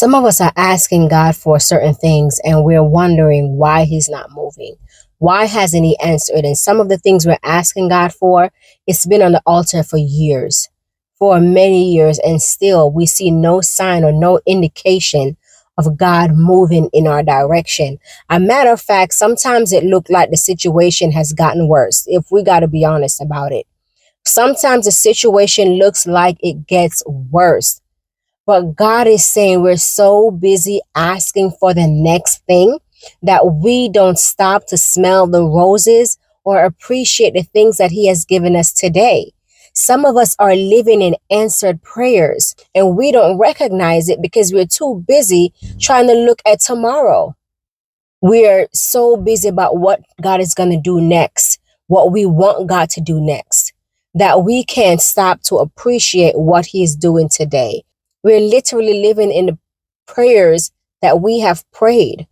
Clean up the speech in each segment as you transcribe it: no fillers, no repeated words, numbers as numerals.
Some of us are asking God for certain things and we're wondering why He's not moving. Why hasn't He answered? And some of the things we're asking God for, it's been on the altar for years, for many years, and still we see no sign or no indication of God moving in our direction. A matter of fact, sometimes it looked like the situation has gotten worse, if we got to be honest about it. Sometimes the situation looks like it gets worse. But God is saying we're so busy asking for the next thing that we don't stop to smell the roses or appreciate the things that He has given us today. Some of us are living in answered prayers and we don't recognize it because we're too busy trying to look at tomorrow. We're so busy about what God is going to do next, what we want God to do next, that we can't stop to appreciate what He is doing today. We're literally living in the prayers that we have prayed,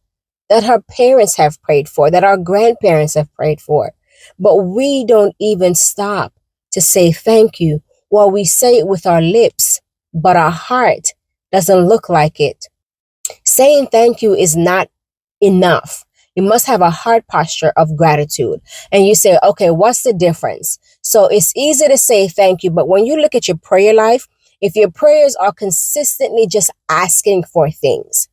that our parents have prayed for, that our grandparents have prayed for. But we don't even stop to say thank you. Well, we say it with our lips, but our heart doesn't look like it. Saying thank you is not enough. You must have a heart posture of gratitude. And you say, okay, what's the difference? So it's easy to say thank you, but when you look at your prayer life, if your prayers are consistently just asking for things,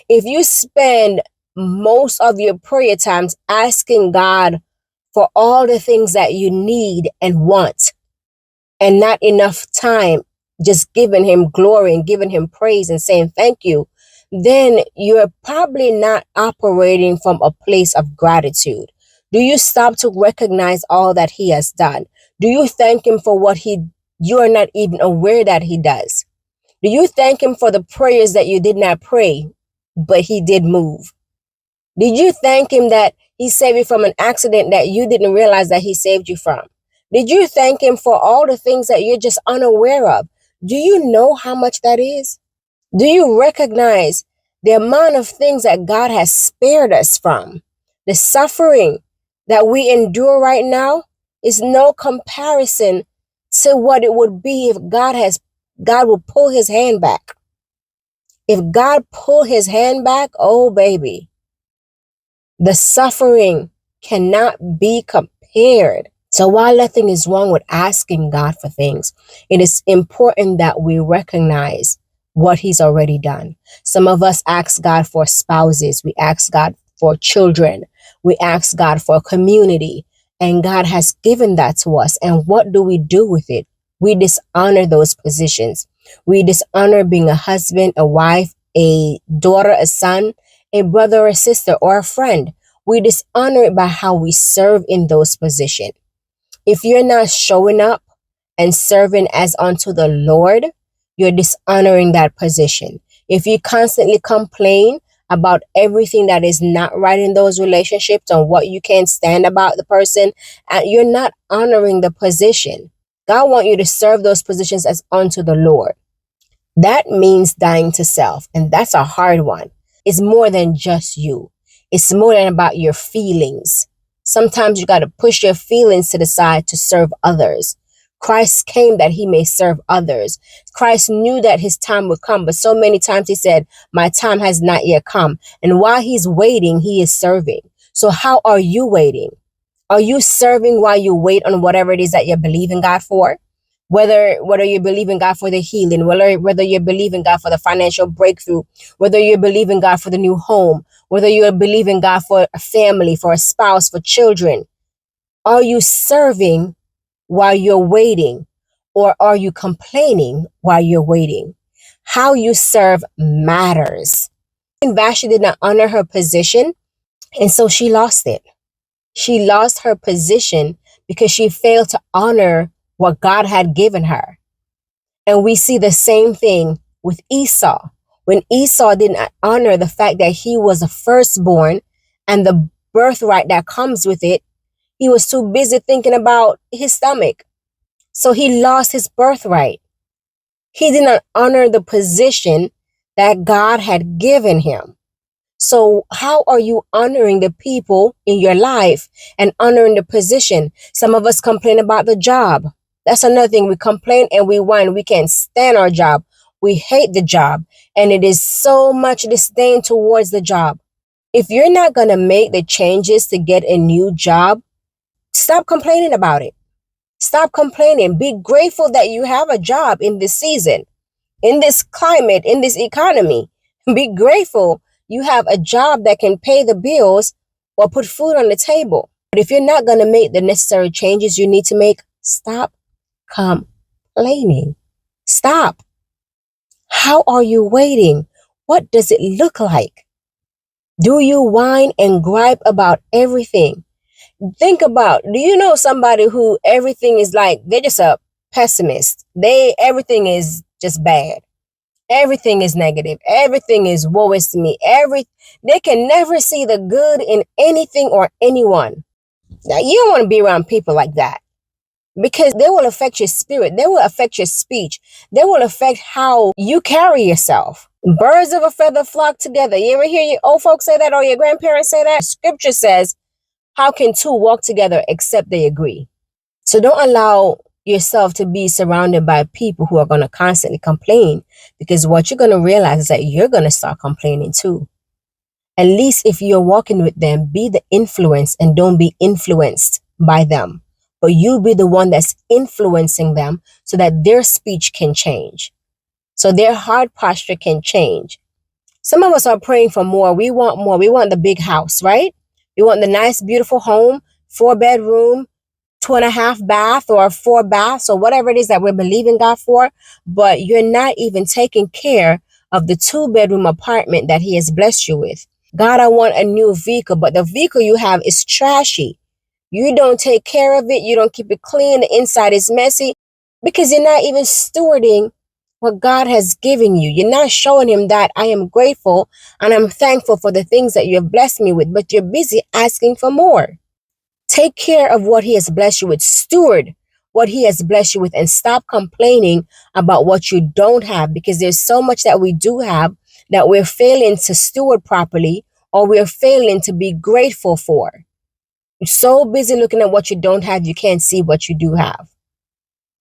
if you spend most of your prayer times asking God for all the things that you need and want, and not enough time just giving Him glory and giving Him praise and saying thank you, then you're probably not operating from a place of gratitude. Do you stop to recognize all that He has done? Do you thank Him for what you are not even aware that He does? Do you thank Him for the prayers that you did not pray, but He did move? Did you thank Him that He saved you from an accident that you didn't realize that He saved you from? Did you thank Him for all the things that you're just unaware of? Do you know how much that is? Do you recognize the amount of things that God has spared us from? The suffering that we endure right now is no comparison to what it would be if God would pull His hand back. If God pull His hand back, oh baby, the suffering cannot be compared. So while nothing is wrong with asking God for things, it is important that we recognize what He's already done. Some of us ask God for spouses. We ask God for children. We ask God for community. And God has given that to us. And what do we do with it? We dishonor those positions. We dishonor being a husband, a wife, a daughter, a son, a brother or a sister, or a friend. We dishonor it by how we serve in those positions. If you're not showing up and serving as unto the Lord, you're dishonoring that position. If you constantly complain about everything that is not right in those relationships and what you can't stand about the person, you're not honoring the position. God wants you to serve those positions as unto the Lord. That means dying to self, and that's a hard one. It's more than just you. It's more than about your feelings. Sometimes you got to push your feelings to the side to serve others. Christ came that He may serve others. Christ knew that His time would come, but so many times He said, my time has not yet come. And while He's waiting, He is serving. So how are you waiting? Are you serving while you wait on whatever it is that you believe in God for? Whether you believe in God for the healing, whether you believe in God for the financial breakthrough, whether you believe in God for the new home, whether you believe in God for a family, for a spouse, for children. Are you serving while you're waiting, or are you complaining while you're waiting? How you serve matters. And Vashti did not honor her position, and so she lost it. She lost her position because she failed to honor what God had given her. And we see the same thing with Esau. When Esau did not honor the fact that he was a firstborn and the birthright that comes with it, he was too busy thinking about his stomach. So he lost his birthright. He did not honor the position that God had given him. So how are you honoring the people in your life and honoring the position? Some of us complain about the job. That's another thing. We complain and we whine. We can't stand our job. We hate the job, and it is so much disdain towards the job. If you're not going to make the changes to get a new job, stop complaining about it. Stop complaining. Be grateful that you have a job in this season, in this climate, in this economy. Be grateful you have a job that can pay the bills or put food on the table. But if you're not going to make the necessary changes you need to make, stop complaining. Stop. How are you waiting? What does it look like? Do you whine and gripe about everything? Think about, do you know somebody who everything is like, they're just a pessimist. Everything is just bad. Everything is negative. Everything is woe is me. They can never see the good in anything or anyone. Now, you don't want to be around people like that, because they will affect your spirit. They will affect your speech. They will affect how you carry yourself. Birds of a feather flock together. You ever hear your old folks say that, or your grandparents say that? Scripture says, how can two walk together except they agree? So don't allow yourself to be surrounded by people who are going to constantly complain, because what you're going to realize is that you're going to start complaining too. At least if you're walking with them, be the influence and don't be influenced by them. But you be the one that's influencing them so that their speech can change, so their heart posture can change. Some of us are praying for more. We want more. We want the big house, right? We want the nice, beautiful home, 4-bedroom, 2.5 bath, or 4 baths, or whatever it is that we're believing God for. But you're not even taking care of the 2-bedroom apartment that He has blessed you with. God, I want a new vehicle, but the vehicle you have is trashy. You don't take care of it. You don't keep it clean. The inside is messy, because you're not even stewarding what God has given you. You're not showing Him that I am grateful and I'm thankful for the things that you have blessed me with, but you're busy asking for more. Take care of what He has blessed you with. Steward what He has blessed you with, and stop complaining about what you don't have, because there's so much that we do have that we're failing to steward properly, or we're failing to be grateful for. You're so busy looking at what you don't have, you can't see what you do have.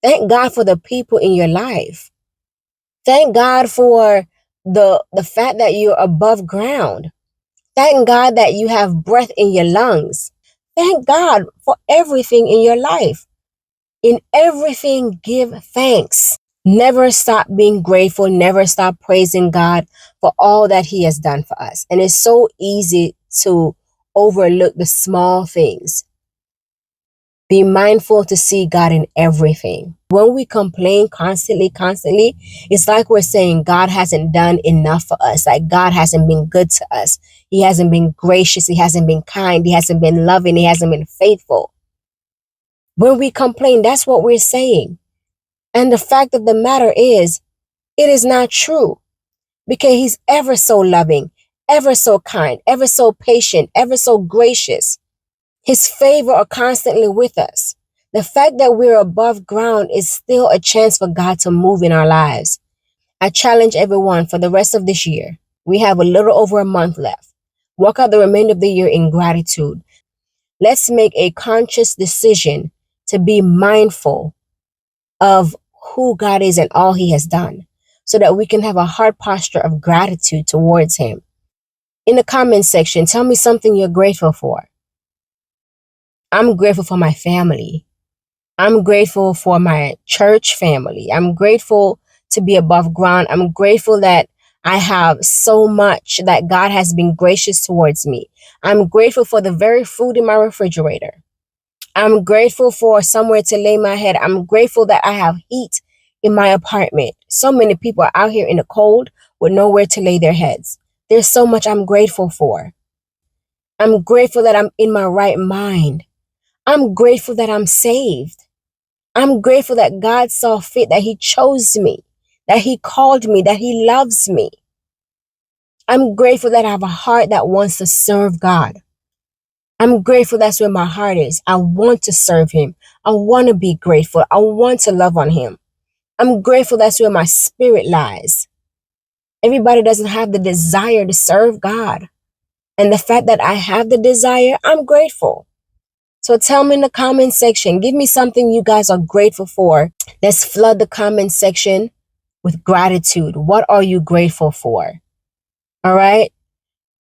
Thank God for the people in your life. Thank God for the fact that you're above ground. Thank God that you have breath in your lungs. Thank God for everything in your life. In everything, give thanks. Never stop being grateful. Never stop praising God for all that He has done for us. And it's so easy to overlook the small things. Be mindful to see God in everything. When we complain constantly, it's like we're saying God hasn't done enough for us. Like God hasn't been good to us. He hasn't been gracious. He hasn't been kind. He hasn't been loving. He hasn't been faithful. When we complain, that's what we're saying. And the fact of the matter is, it is not true, because He's ever so loving, ever so kind, ever so patient, ever so gracious. His favor are constantly with us. The fact that we're above ground is still a chance for God to move in our lives. I challenge everyone for the rest of this year. We have a little over a month left. Walk out the remainder of the year in gratitude. Let's make a conscious decision to be mindful of who God is and all He has done, so that we can have a heart posture of gratitude towards Him. In the comment section, tell me something you're grateful for. I'm grateful for my family. I'm grateful for my church family. I'm grateful to be above ground. I'm grateful that I have so much that God has been gracious towards me. I'm grateful for the very food in my refrigerator. I'm grateful for somewhere to lay my head. I'm grateful that I have heat in my apartment. So many people are out here in the cold with nowhere to lay their heads. There's so much I'm grateful for. I'm grateful that I'm in my right mind. I'm grateful that I'm saved. I'm grateful that God saw fit, that He chose me, that He called me, that He loves me. I'm grateful that I have a heart that wants to serve God. I'm grateful that's where my heart is. I want to serve Him. I want to be grateful. I want to love on Him. I'm grateful that's where my spirit lies. Everybody doesn't have the desire to serve God. And the fact that I have the desire, I'm grateful. So tell me in the comment section, give me something you guys are grateful for. Let's flood the comment section with gratitude. What are you grateful for? All right.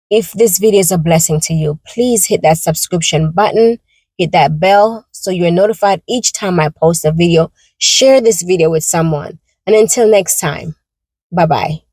If this video is a blessing to you, please hit that subscription button, hit that bell so you're notified each time I post a video. Share this video with someone. And until next time, bye-bye.